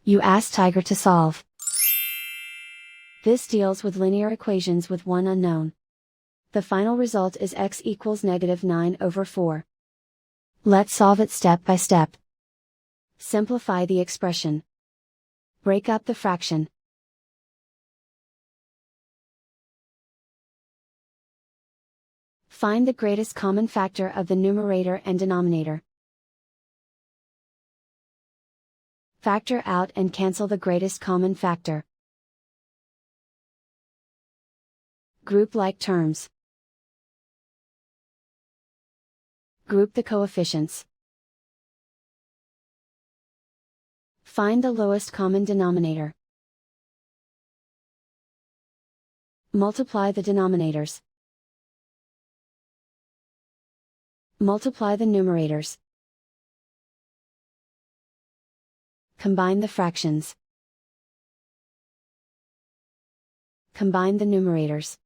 You ask Tiger to solve. This deals with linear equations with one unknown. The final result is x equals -9/4. Let's solve it step by step. Simplify the expression. Break up the fraction. Find the greatest common factor of the numerator and denominator. Factor out and cancel the greatest common factor. Group like terms. Group the coefficients. Find the lowest common denominator. Multiply the denominators. Multiply the numerators. Combine the fractions. Combine the numerators.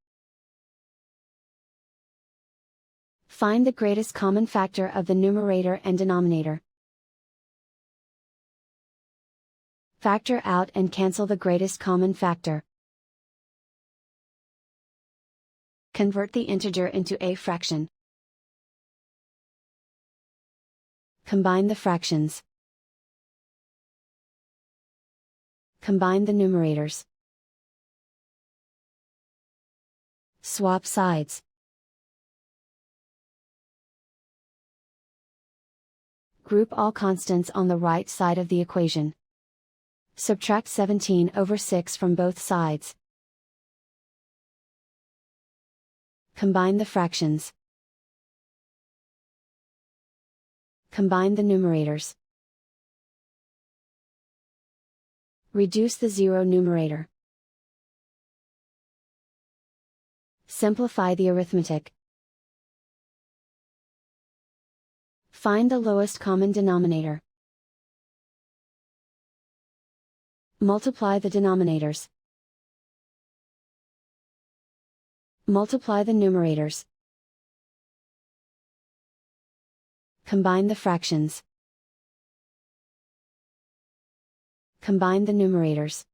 Find the greatest common factor of the numerator and denominator. Factor out and cancel the greatest common factor. Convert the integer into a fraction. Combine the fractions. Combine the numerators. Swap sides. Group all constants on the right side of the equation. Subtract 17/6 from both sides. Combine the fractions. Combine the numerators. Reduce the zero numerator. Simplify the arithmetic. Find the lowest common denominator. Multiply the denominators. Multiply the numerators. Combine the fractions. Combine the numerators.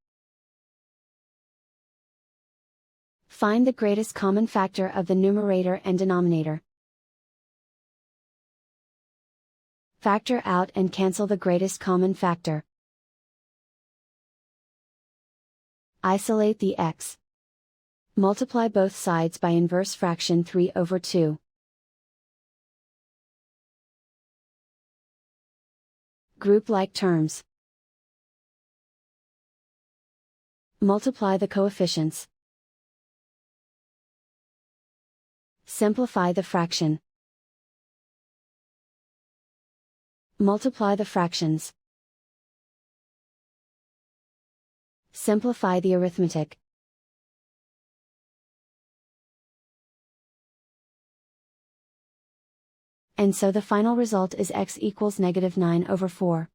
Find the greatest common factor of the numerator and denominator. Factor out and cancel the greatest common factor. Isolate the x. Multiply both sides by inverse fraction 3/2. Group like terms. Multiply the coefficients. Simplify the fraction. Multiply the fractions. Simplify the arithmetic. And so the final result is x equals -9/4.